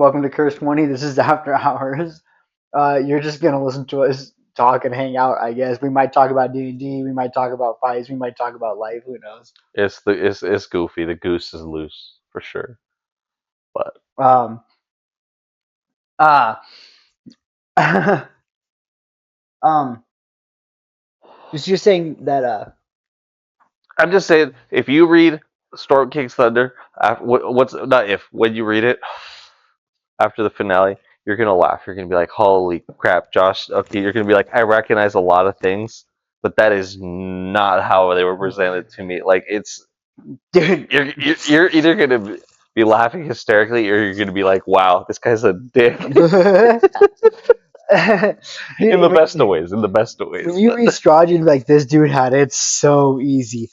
Welcome to Curse 20. This is After Hours. You're just gonna listen to us talk and hang out, I guess. We might talk about D&D, we might talk about fights, we might talk about life, who knows. It's goofy. The goose is loose for sure. But Um, uh, um, just you're saying that, I'm just saying, if you read Storm King's Thunder, what's not if when you read it after the finale, you're gonna laugh. You're gonna be like, "Holy crap, Josh!" Okay, you're gonna be like, "I recognize a lot of things, but that is not how they were presented to me." Like dude. you're either gonna be laughing hysterically, or you're gonna be like, "Wow, this guy's a dick." In the best of ways. In the best of When ways. you read Strahd, you'd be like, this dude had it so easy.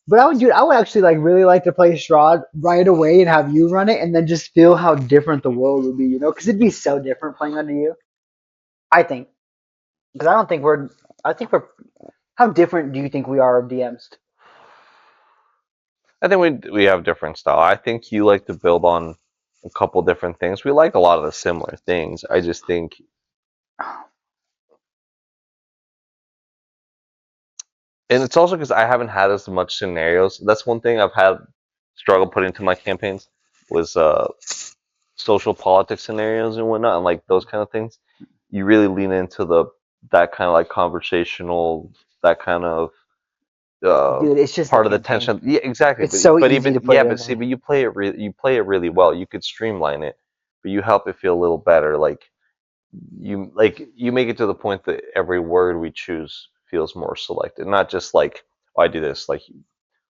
But I would actually really like to play Strahd right away and have you run it, and then just feel how different the world would be, because it'd be so different playing under you. I think, because I don't think we're. I think we're. How different do you think we are of DMs? I think we have different style. I think you like to build on a couple different things. We like a lot of the similar things. I just think, and it's also because I haven't had as much scenarios. That's one thing I've had struggle putting into my campaigns was social politics scenarios and whatnot, and like those kind of things. You really lean into the that kind of like conversational, that kind of Dude, it's just a part of the campaign. tension. Yeah, exactly. It's so But easy to even put yeah, it in but see, there. but you play it really well. You could streamline it, but you help it feel a little better. Like you make it to the point that every word we choose feels more selected, not just like, oh, I do this, like,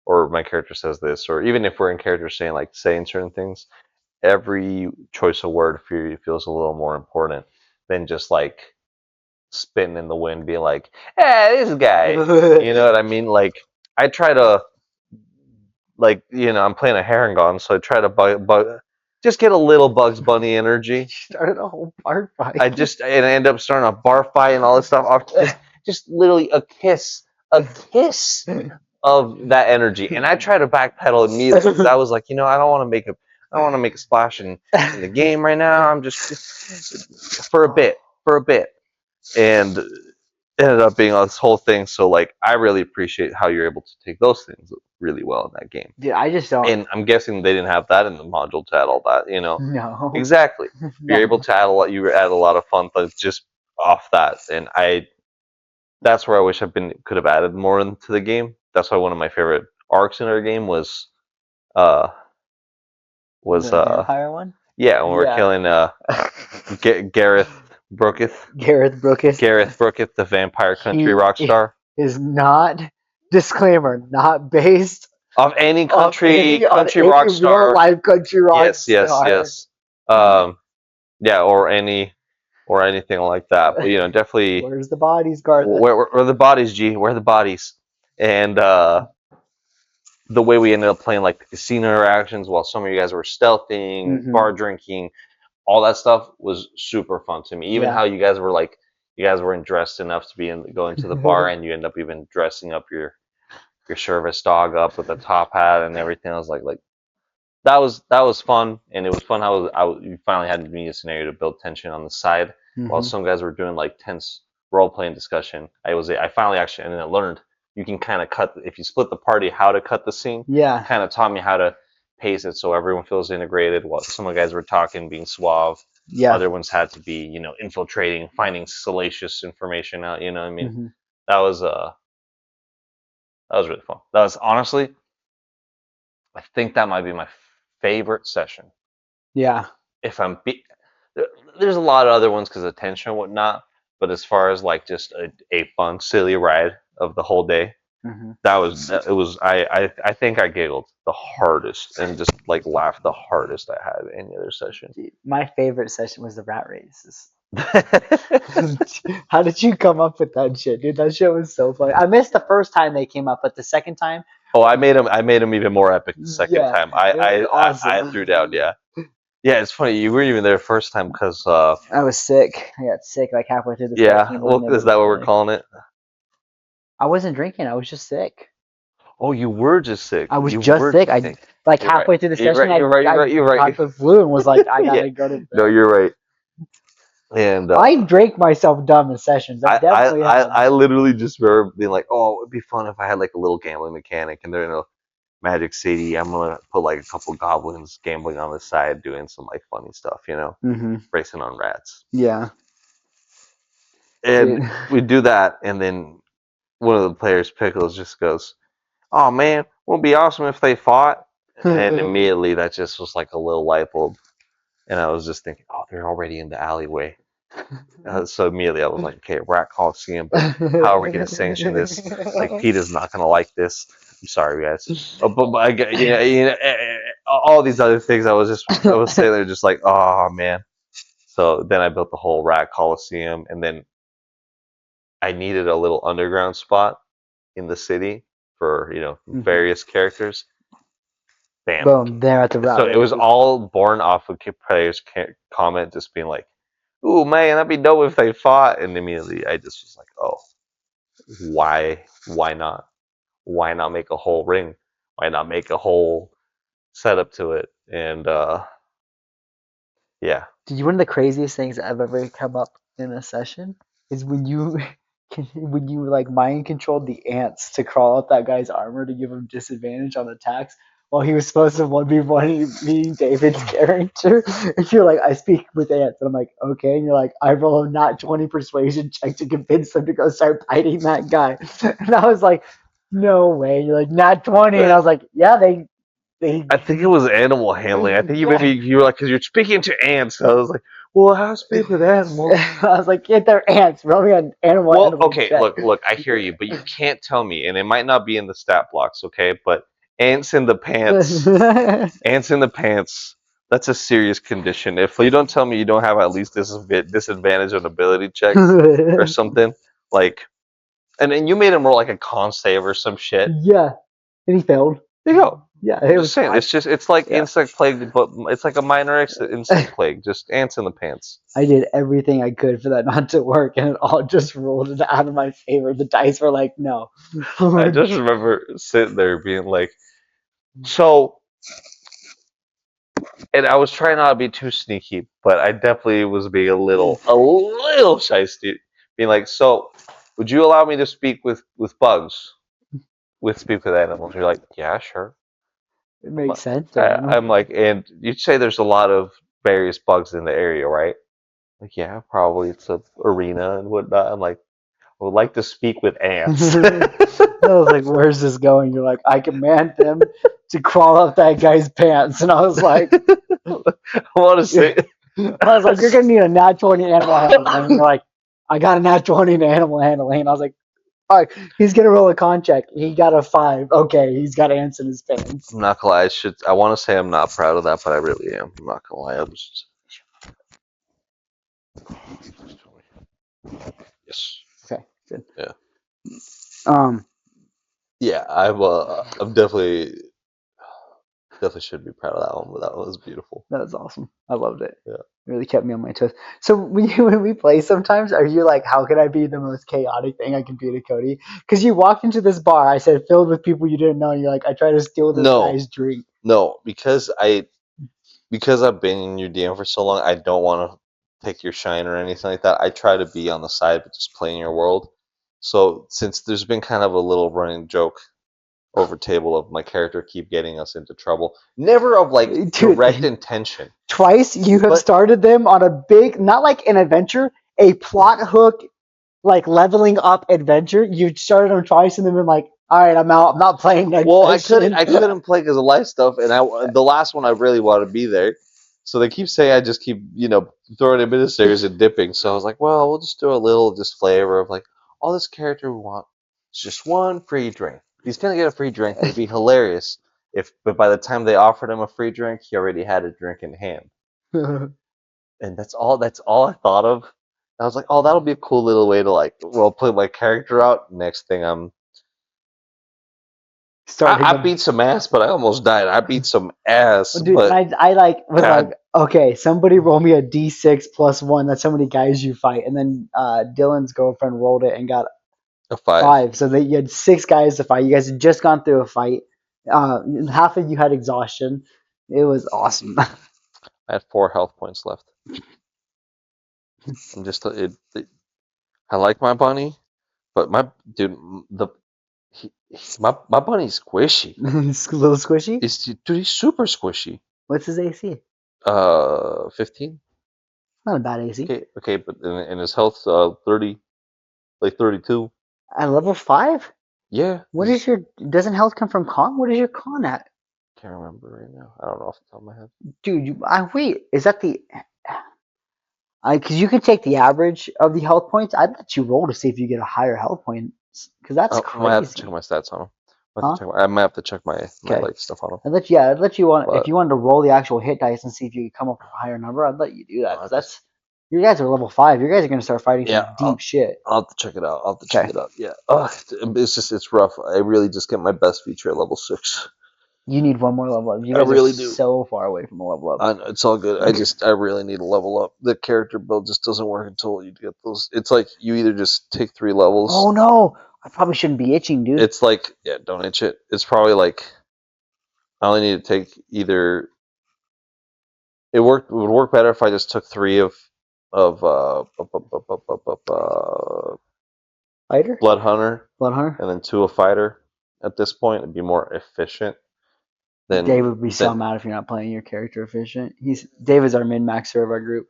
or my character says this, or even if we're in character saying certain things, every choice of word for you feels a little more important than just like spitting in the wind, being like, "Hey, this guy," you know what I mean? Like, I try to I'm playing a Harangon, so I try to just get a little Bugs Bunny energy. Started a whole bar fight. And I end up starting a bar fight and all this stuff off just literally a kiss of that energy. And I try to backpedal immediately because I was like, I don't want to make a splash in the game right now. I'm just for a bit, and ended up being this whole thing. So like, I really appreciate how you're able to take those things really well in that game. Dude, I just don't. And I'm guessing they didn't have that in the module to add all that, No. Exactly. You're able No. to add a lot. You add a lot of fun things just off that, and that's where I wish could have added more into the game. That's why one of my favorite arcs in our game uh was The vampire one? yeah, when we're Yeah. killing Gareth Brooketh. Gareth Brookus. Gareth Brooketh, the vampire country He rock star. is not, disclaimer, not based Of any country on any rock star. real life country rock Yes, star. yes. Yeah, or anything like that. But definitely. Where's the bodies, Garth? Where are the bodies, G? Where are the bodies? And the way we ended up playing like the casino interactions while some of you guys were stealthing, bar drinking, all that stuff was super fun to me. Even how you guys weren't dressed enough to going to the bar, and you end up even dressing up your service dog up with a top hat and everything. I was like that was fun, and it was fun how you finally had me a scenario to build tension on the side while some guys were doing like tense role playing discussion. I finally actually and then I learned you can kind of cut if you split the party how to cut the scene. Yeah. Kind of taught me how to pace it so everyone feels integrated. While some of the guys were talking, being suave. Yeah. Other ones had to be infiltrating, finding salacious information out. You know what I mean? Mm-hmm. That was really fun. That was honestly, I think that might be my favorite session. Yeah. If there's a lot of other ones because of tension and whatnot, but as far as like just a fun, silly ride of the whole day, it was. I think I giggled the hardest and just like laughed the hardest I had any other session. My favorite session was the rat races. How did you come up with that shit, dude? That shit was so funny. I missed the first time they came up, but the second time. Oh, I made him even more epic the second time. Awesome. I threw down. Yeah. Yeah, it's funny. You weren't even there first time because I was sick. I got sick like halfway through the yeah. session. Well, is that what we're calling it? I wasn't drinking. I was just sick. Oh, you were just sick. I was You just were sick. just I like You're right. halfway through the You're session, right. You're right. You're I right. You're right. got the flu and was like, I gotta Yeah. go to No, bed. you're right. And I drank myself dumb in sessions. I definitely have. I literally just remember being like, oh, it'd be fun if I had like a little gambling mechanic, and they're in a Magic City. I'm gonna put like a couple goblins gambling on the side, doing some like funny stuff, Mm-hmm. racing on rats. Yeah. And Dude. we do that, and then one of the players, Pickles, just goes, "Oh man, wouldn't it be awesome if they fought?" And immediately that just was like a little light bulb, and I was just thinking, "Oh, they're already in the alleyway." So immediately I was like, "Okay, Rat Coliseum, but how are we gonna sanction this? Like, PETA's not gonna like this. I'm sorry, guys." But I get, all these other things. I was sitting there just like, "Oh man." So then I built the whole Rat Coliseum, and then I needed a little underground spot in the city for various characters. Bam. Boom, there at the route. So it was all born off of players' comment, just being like, "Ooh man, that'd be dope if they fought." And immediately I just was like, "Oh, why not? Why not make a whole ring? Why not make a whole setup to it?" And yeah, Dude, one of the craziest things that I've ever come up in a session is when you when you like mind controlled the ants to crawl up that guy's armor to give him disadvantage on attacks while he was supposed to 1v1 meeting David's character. And you're like, I speak with ants. And I'm like, okay. And you're like, I roll a not 20 persuasion check to convince them to go start fighting that guy. And I was like, no way. You're like, not 20. And I was like, yeah, they I think it was animal handling. I think you were like, because you're speaking to ants. I was like, well, how to speak with animals? I was like, yeah, they're ants. Roll me an animal. Okay, check. look, I hear you, but you can't tell me, and it might not be in the stat blocks, okay? But ants in the pants, ants in the pants. That's a serious condition. If you don't tell me you don't have at least this disadvantage on ability checks or something, like, and then you made him roll like a con save or some shit. Yeah, and he failed. There you go. Yeah, I'm just saying, it's like Yeah. insect plague, but it's like a minor insect plague, just ants in the pants. I did everything I could for that not to work, and it all just rolled it out of my favor. The dice were like, no. I just remember sitting there being like, so, and I was trying not to be too sneaky, but I definitely was being a little shysty, being like, so, would you allow me to speak with bugs, speak with animals? You're like, yeah, sure. It makes sense. I'm like, and you'd say there's a lot of various bugs in the area, right? Like, yeah, probably it's a arena and whatnot. I'm like, I would like to speak with ants. I was like, where's this going? You're like, I command them to crawl up that guy's pants. And I was like, I want to say, I was like, you're going to need a nat 20 animal handling. And you're like, I got a nat 20 in animal handling. And I was like, all right, he's going to roll a con check. He got a 5. Okay, he's got ants in his pants. I'm not gonna lie. I want to say I'm not proud of that, but I really am. I'm not gonna lie. Yes. Okay, good. Yeah. Yeah, I'm definitely should be proud of that one, but that one was beautiful. That was awesome. I loved it. Yeah. It really kept me on my toes. So when we play sometimes, are you like, how can I be the most chaotic thing I can be to Cody? Because you walked into this bar, I said, filled with people you didn't know, and you're like, I try to steal this guy's drink. No, because I've been in your DM for so long, I don't want to take your shine or anything like that. I try to be on the side, but just play in your world. So since there's been kind of a little running joke over table of my character keep getting us into trouble, never of like direct intention. Twice you have started them on a big, not like an adventure, a plot hook, like leveling up adventure. You started them twice and then been like, all right, I'm out. I'm not playing next. Well, I couldn't play because of life stuff, and the last one I really wanted to be there. So they keep saying I just keep throwing administrators and dipping. So I was like, well, we'll just do a little flavor of like, all this character we want is just one free drink. He's gonna get a free drink. It'd be hilarious but by the time they offered him a free drink, he already had a drink in hand. And that's all I thought of. I was like, oh, that'll be a cool little way to like role play my character out. Next thing I beat some ass, but I almost died. I beat some ass. Dude, but I like was like, okay, somebody roll me a d6 + 1. That's how many guys you fight. And then Dylan's girlfriend rolled it and got A 5. 5. So you had 6 guys to fight. You guys had just gone through a fight. Half of you had exhaustion. It was awesome. I had 4 health points left. I'm just I like my bunny, but my dude my bunny's squishy. It's a little squishy. He's super squishy. What's his AC? 15. Not a bad AC. Okay, but in his health 30, like 32. At level 5? Yeah. What is your? Doesn't health come from con? What is your con at? Can't remember right now. I don't know off the top of my head. Dude, wait. Is that the? Because you can take the average of the health points. I'd let you roll to see if you get a higher health point. Because that's I might have to crazy. check my stats on him. Huh? I might have to check my Okay. like stuff on him. I'd let you But- if you wanted to roll the actual hit dice and see if you could come up with a higher number. I'd let you do that. Oh, Because that's you guys are level 5. You guys are gonna start fighting Yeah, some deep shit. I'll have to check it out. Yeah. It's rough. I really just get my best feature at level 6. You need one more level up. You I guys really are do. so far away from a level up. I know, it's all good. I really need a level up. The character build just doesn't work until you get those. It's like you either just take 3 levels. Oh no! I probably shouldn't be itching, dude. It's like, yeah, don't itch it. It's probably like I only need to take either. It would work better if I just took 3 of Fighter? Blood Hunter Blood Hunter? and then 2 of Fighter. At this point, it'd be more efficient. Then Dave would be so mad if you're not playing your character efficient. David's our min maxer of our group.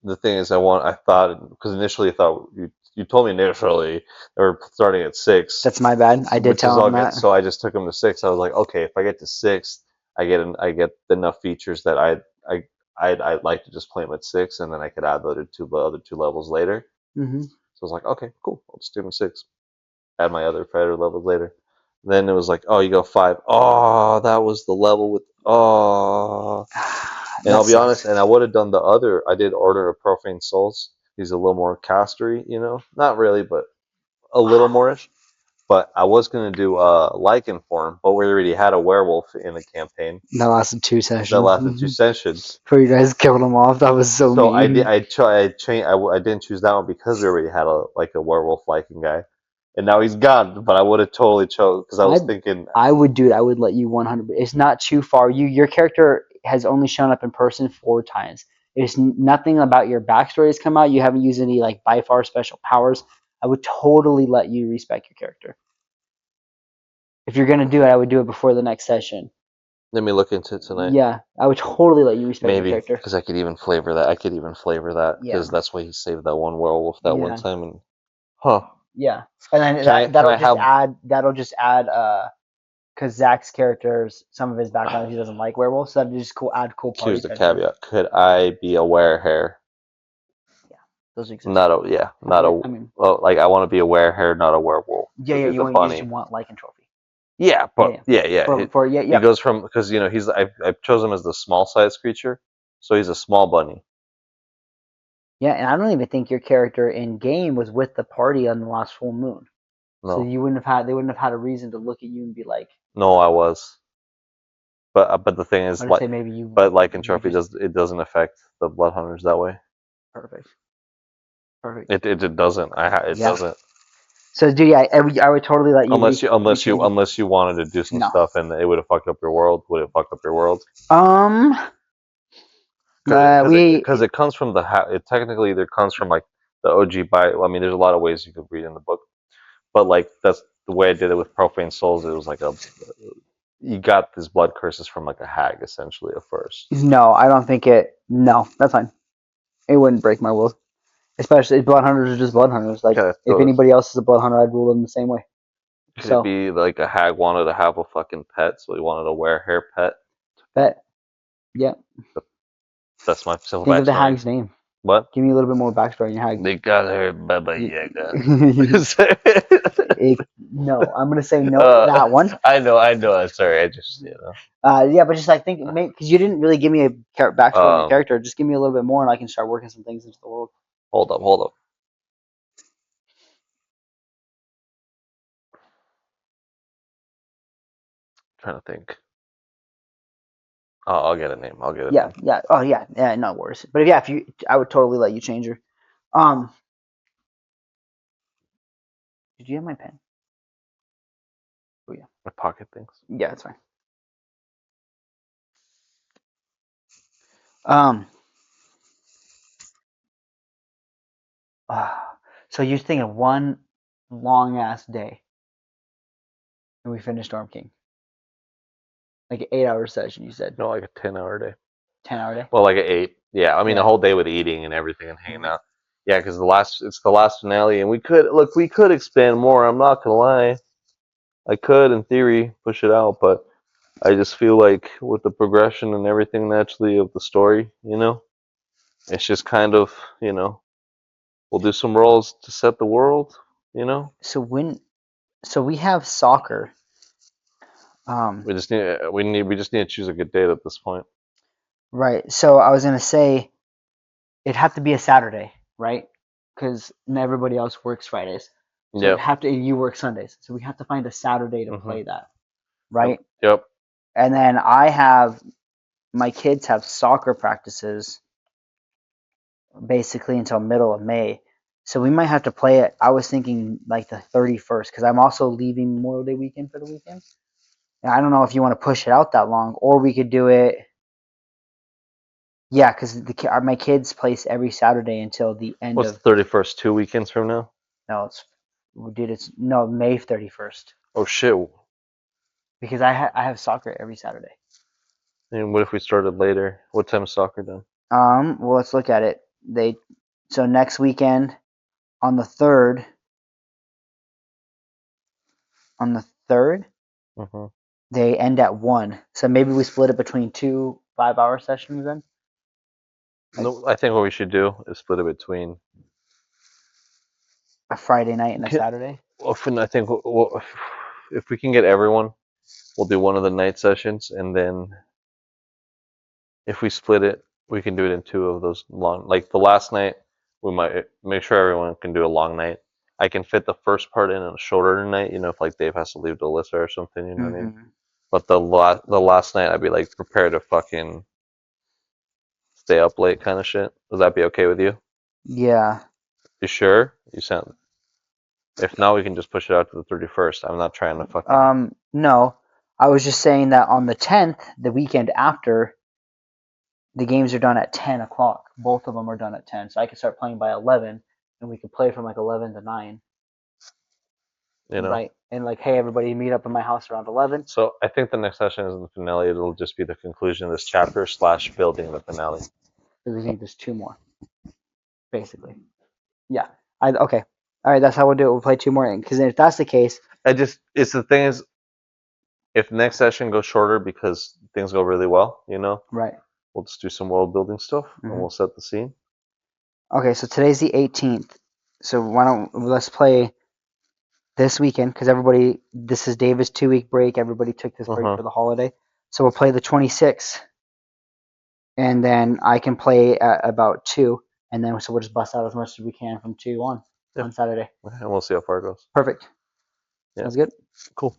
The thing is, I thought because initially I thought you told me initially they were starting at 6. That's my bad. I did which is tell all him good. that. So I just took him to 6. I was like, okay, if I get to 6, I get enough features that I'd like to just play him at 6, and then I could add the other 2 levels later. Mm-hmm. So I was like, okay, cool, I'll just do him 6. Add my other fighter levels later. Then it was like, oh, you go 5. Oh, that was the level with And I'll be honest, and I would have done the other. I did Order of Profane Souls. He's a little more castery, not really, but a little more-ish. But I was gonna do Lycan for him, but we already had a werewolf in the campaign. That lasted 2 sessions. That lasted 2 sessions. Before you guys killed him off, that was so So mean. I didn't choose that one because we already had a werewolf Lycan guy, and now he's gone. But I would have totally chose because I was thinking I would let you 100. It's not too far. Your character has only shown up in person 4 times. There's nothing about your backstory has come out. You haven't used any like by far special powers. I would totally let you respec your character. If you're gonna do it, I would do it before the next session. Let me look into it tonight. Yeah, I would totally let you respect your Maybe character. because I could even flavor that. Because that's why he saved that one werewolf that one time. And Yeah, and then that'll just add because Zach's characters, some of his background, he doesn't like werewolves, so that'd just add cool party. Here's the caveat: could I be a werehair? Those exist. Not a. I mean, like I want to be a werehair, not a werewolf. Yeah, you just want Lycan trophy. Yeah, but yeah. He goes from because I've chosen him as the small size creature, so he's a small bunny. Yeah, and I don't even think your character in game was with the party on the last full moon. No. So they wouldn't have had a reason to look at you and be like. No, I was. But the thing is, I'd say maybe you. But Lycan trophy doesn't affect the blood hunters that way. Perfect. It doesn't. It doesn't. So, dude, I would totally let you. Unless you wanted to do some stuff and it would have fucked up your world. Would it fuck up your world? Because it comes from it technically either comes from like the OG I mean, there's a lot of ways you could read in the book, but like that's the way I did it with Profane Souls. It was like you got these blood curses from like a hag essentially at first. No, I don't think it. No, that's fine. It wouldn't break my will. Especially blood hunters are just blood hunters. Like if anybody else is a blood hunter, I'd rule them the same way. Could it be like a hag wanted to have a fucking pet, so he wanted a werehair pet? Pet. Yeah. That's my simple Think of the hag's name. What? Give me a little bit more backstory on your hag. They got her Baba Yaga. No, I'm gonna say no to that one. I know. I'm sorry. I just Yeah, but just like think because you didn't really give me a backstory on your character. Just give me a little bit more, and I can start working some things into the world. Hold up. Trying to think. Oh, I'll get a name. Yeah. Oh, yeah. No worries. But I would totally let you change her. Did you have my pen? My pocket things. Yeah, it's fine. Um. So you're thinking one long ass day, and we finish Storm King, like an 8 hour session. You said No, like a 10-hour day. 10 hour day. Well, like an 8. Yeah, I mean Yeah. the whole day with eating and everything and hanging Mhm. out. Yeah, because it's the last finale, and we could expand more. I'm not gonna lie, I could in theory push it out, but I just feel like with the progression and everything naturally of the story, it's just kind of, we'll do some roles to set the world, So we have soccer. Um. We just need to choose a good date at this point. Right. So I was gonna say it'd have to be a Saturday, right? Because everybody else works Fridays. So it'd Yep. have to. You work Sundays. So we have to find a Saturday to Mhm. play that, Yep. right? Yep. And then my kids have soccer practices basically until middle of May. So we might have to play it. I was thinking like the 31st because I'm also leaving Memorial Day weekend for the weekend. And I don't know if you want to push it out that long, or we could do it. Yeah, because my kids place every Saturday until the end What's the of 31st? 2 weekends from now? no, it's no May 31st Oh shit! because I have soccer every Saturday. And what if we started later? What time is soccer done? Well, let's look at it. So next weekend on the third, on the third, Mhm. they end at 1. So maybe we split it between 2 5 hour sessions then. No, I think what we should do is split it between. A Friday night and a Okay. Saturday. Often, I think if we can get everyone, we'll do one of the night sessions, and then if we split it, we can do it in two of those long. Like the last night, we might make sure everyone can do a long night. I can fit the first part in a shorter night, if like Dave has to leave to Alyssa or something, you know what I mean? Mm-hmm. But the last night, I'd be like prepared to fucking stay up late, kind of shit. Would that be okay with you? Yeah. You sure? You sound. If not, we can just push it out to the 31st. I'm not trying to fucking. No, I was just saying that on the 10th, the weekend after, the games are done at 10 o'clock. Both of them are done at 10, so I could start playing by 11, and we could play from like 11 to 9, you know. right? And like, hey, everybody, meet up in my house around 11. So I think the next session is the finale. It'll just be the conclusion of this chapter / building the finale. So we think there's 2 more, basically. Yeah. Okay. All right, that's how we'll do it. We'll play 2 more, because if that's the case, It's the thing is, if the next session goes shorter because things go really well, right. we'll just do some world building stuff and Mhm. we'll set the scene. Okay, so today's the 18th. So let's play this weekend because this is David's 2 week break. Everybody took this break Uh-huh. for the holiday. So we'll play the 26th, and then I can play at about 2, and then so we'll just bust out as much as we can from 2 Yeah. on Saturday. And we'll see how far it goes. Perfect. Yeah. Sounds good. Cool. All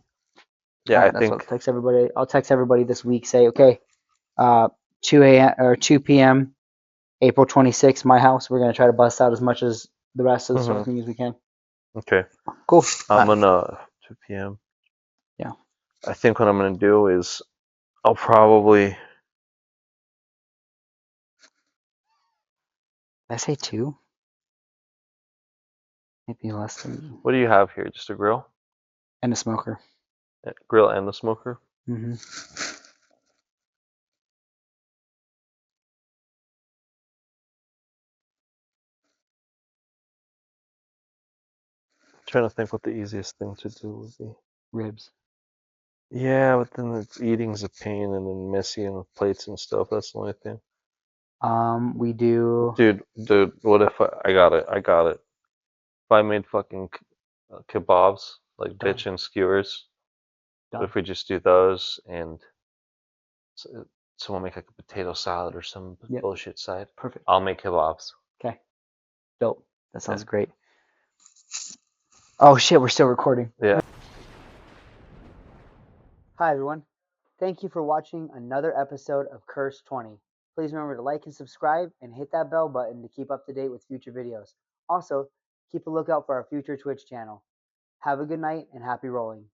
Yeah, right, I that's what I'll think. text everybody. I'll text everybody this week. Say, okay, 2 a.m. or 2 p.m. April 26th, my house. We're gonna try to bust out as much as the rest of the Mhm. Storm as we can. Okay. Cool. I'm gonna 2 p.m. Yeah. I think what I'm gonna do is I'll probably. Did I say 2? Maybe less than. What do you have here? Just a grill? And a smoker. Grill and the smoker? Mm-hmm. Trying to think what the easiest thing to do would be. Ribs. Yeah, but then eating's a pain and then messy and with plates and stuff. That's the only thing. We do. Dude, what if I got it? I got it. If I made fucking kebabs, like Done. bitchin' skewers, what Done. if we just do those and someone make like a potato salad or some Yep. bullshit side? Perfect. I'll make kebabs. Okay. Dope. That sounds Yeah. great. Oh shit, we're still recording. Yeah. Hi everyone. Thank you for watching another episode of Curse 20. Please remember to like and subscribe and hit that bell button to keep up to date with future videos. Also, keep a lookout for our future Twitch channel. Have a good night and happy rolling.